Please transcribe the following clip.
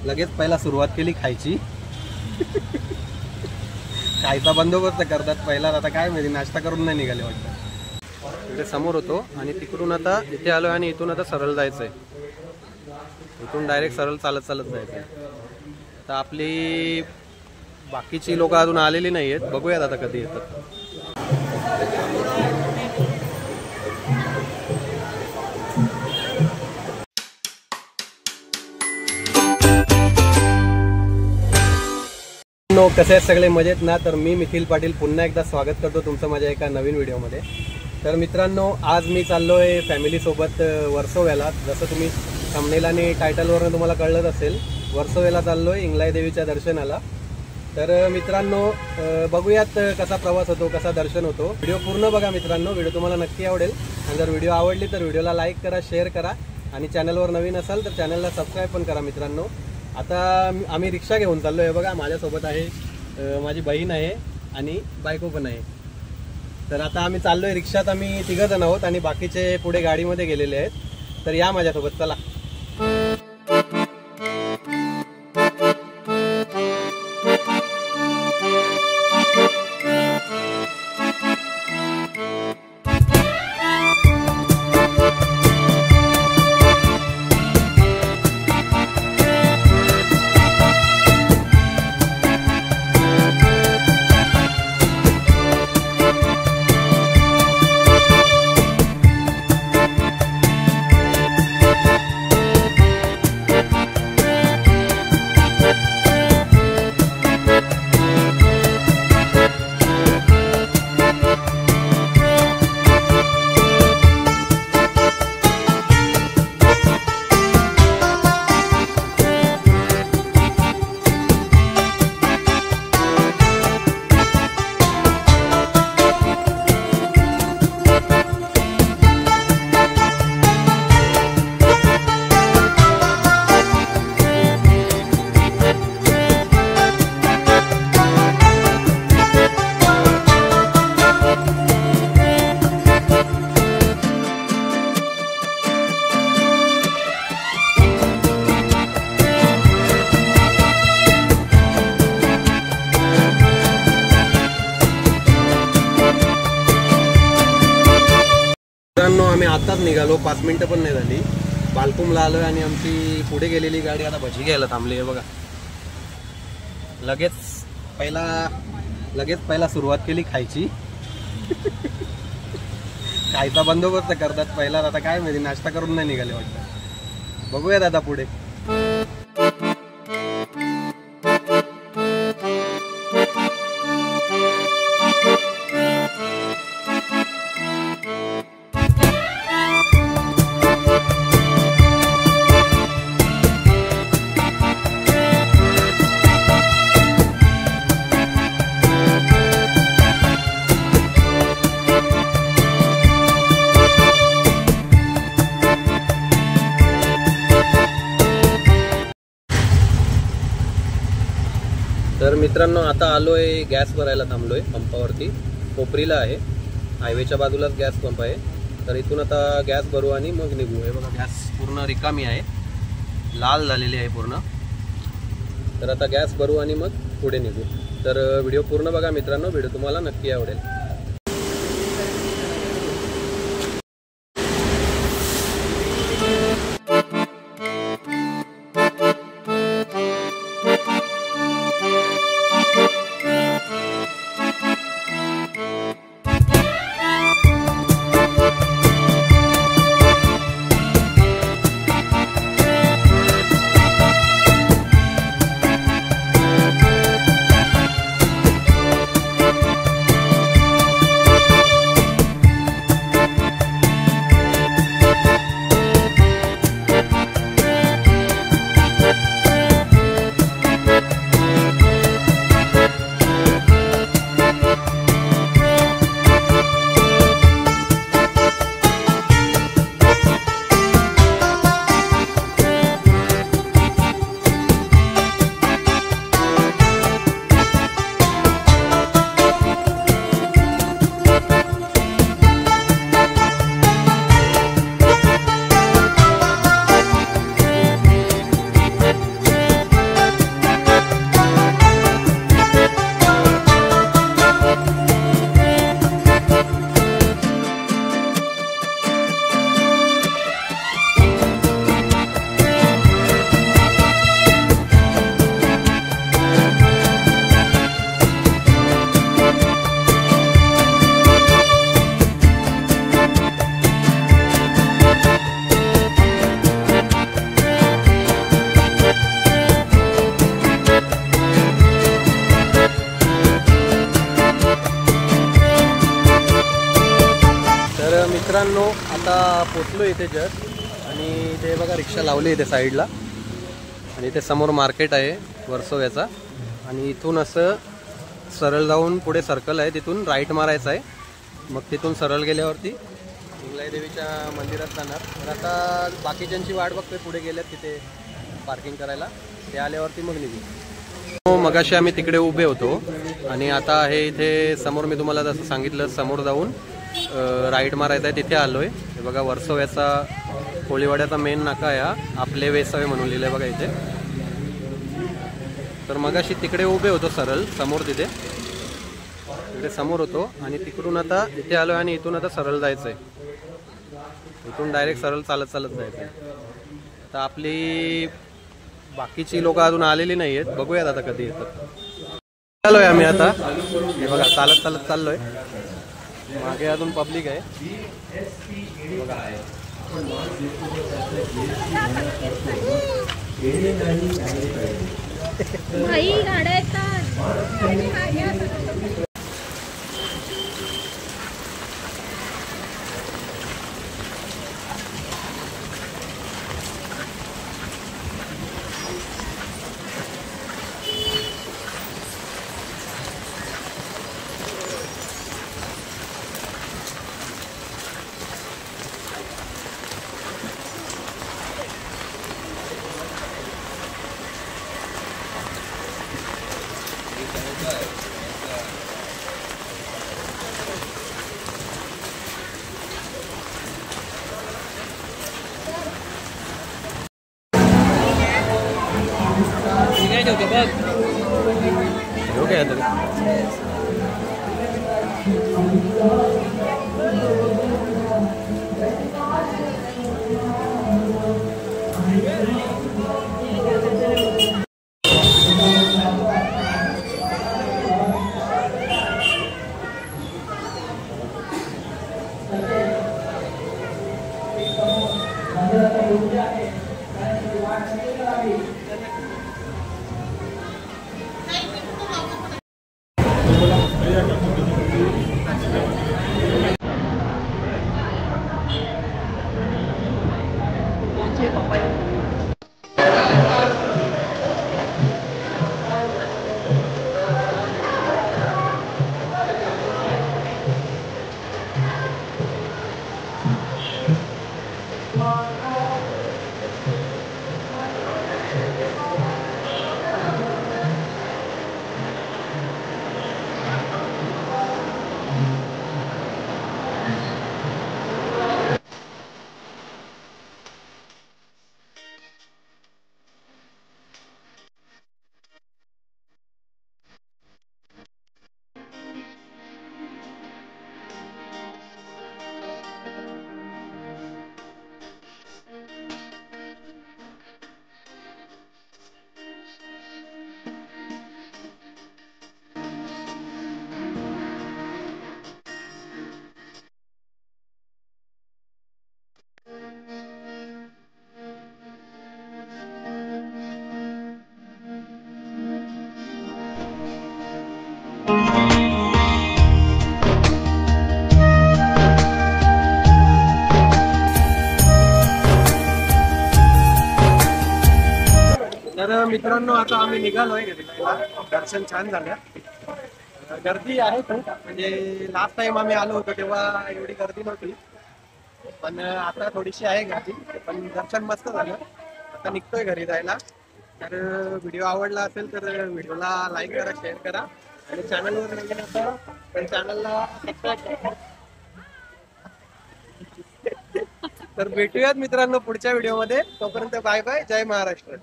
लगेच पहिला सुरुवात केली खायची. खायचा बंदोबस्त करतात पहिला. आता काय माहिती नाश्ता करून नाही निघाले वाटतं. इकडे समोर होतो आणि तिकडून आता इथे आलो आणि इथून आता सरळ जायचंय. इथून डायरेक्ट सरळ चालत चालत जायचंय. तर आपली बाकीची लोक अजून आलेली नाही आहेत. बघूयात आता कधी येतात. कसे आहेत सगळे मजेत ना? तर मी मिथिल पाटील पुन्हा एकदा स्वागत करतो तुमचं माझ्या एका नवीन व्हिडिओमध्ये. तर मित्रांनो, आज मी चाललोय फॅमिलीसोबत वर्सोव्याला. जसं तुम्ही थंबनेल आणि टायटलवरून तुम्हाला कळलंच असेल, वर्सोव्याला चाललोय इंगलाई देवीच्या दर्शनाला. तर मित्रांनो, बघूयात कसा प्रवास होतो, कसा दर्शन होतो. व्हिडिओ पूर्ण बघा मित्रांनो, व्हिडिओ तुम्हाला नक्की आवडेल. आणि जर व्हिडिओ आवडली तर व्हिडिओला लाईक करा, शेअर करा आणि चॅनलवर नवीन असाल तर चॅनलला सबस्क्राईब पण करा मित्रांनो. आता आम्ही रिक्षा घेऊन चाललो आहे. बघा माझ्यासोबत आहे माझी बहीण आहे आणि बायको पण आहे. तर आता आम्ही चाललो आहे रिक्षात. आम्ही 3 जण आहोत आणि बाकीचे पुढे गाडीमध्ये गेलेले आहेत. तर या माझ्यासोबत, चला. आम्ही आताच निघालो, 5 मिनिटं पण नाही झाली. बालकुमला आलोय आणि आमची पुढे गेलेली गाडी आता भजी घ्यायला थांबली आहे. बघा, लगेच पहिला सुरुवात केली खायची. खायचा बंदोबस्त करतात पहिला. आता काय माहिती नाश्ता करून नाही निघाले वाटतं. बघूया दादा पुढे. तर मित्रांनो, आता आलोय गॅस भरायला. थांबलोय पंपावरती. कोपरीला आहे, हायवेच्या बाजूलाच गॅस पंप आहे. तर इथून आता गॅस भरू आणि मग निघू. हे बघा, गॅस पूर्ण रिकामी आहे, लाल झालेली आहे पूर्ण. तर आता गॅस भरू आणि मग पुढे निघू. तर व्हिडिओ पूर्ण बघा मित्रांनो, व्हिडिओ तुम्हाला नक्की आवडेल. आता पोचलो इथे जस्ट आणि इथे बघा रिक्षा लावली इथे साईडला आणि इथे समोर मार्केट आहे वर्सोव्याचा आणि इथून असं सरळ जाऊन पुढे सर्कल आहे तिथून राईट मारायचं आहे. मग तिथून सरळ गेल्यावरती इंगलाई देवीच्या मंदिरात जाणार. तर आता बाकीच्यांची वाट बघतोय पुढे गेल्यात तिथे पार्किंग करायला, ते आल्यावरती मग निघू. मगाशी आम्ही तिकडे उभे होतो आणि आता हे इथे समोर मी तुम्हाला जसं सांगितलं समोर जाऊन राईट मारायचा आहे तिथे आलोय. हे बघा वर्सोव्याचा कोळीवाड्याचा मेन नाका आहे, आपले वेसावे म्हणून लिहिलं आहे बघा इथे. तर मगाशी तिकडे उभे होतो सरळ समोर तिथे समोर होतो आणि तिकडून आता इथे आलोय आणि इथून आता सरळ जायचंय. इथून डायरेक्ट सरळ चालत चालत जायचंय. तर आपली बाकीची लोक अजून आलेली नाही आहेत, बघूयात आता कधी येतात. चाललोय आम्ही आता, हे बघा चालत चालत चाललोय. मागे अजून पब्लिक आहे बघा. गाड्या येतात. Okay, तर मित्रांनो आता आम्ही निघालोय. दर्शन छान झालं. गर्दी आहे खूप, म्हणजे लास्ट टाइम आम्ही आलो होतो तेव्हा एवढी गर्दी नव्हती, पण आता थोडीशी आहे गर्दी. पण दर्शन मस्त झालं. आता निघतोय घरी जायला. तर व्हिडिओ आवडला असेल तर व्हिडिओला लाईक करा, शेअर करा आणि चॅनलवर नवीन असाल तर चॅनलला सबस्क्राईब करा. तर भेटूयात मित्रांनो पुढच्या व्हिडिओमध्ये. तोपर्यंत बाय बाय. जय महाराष्ट्र.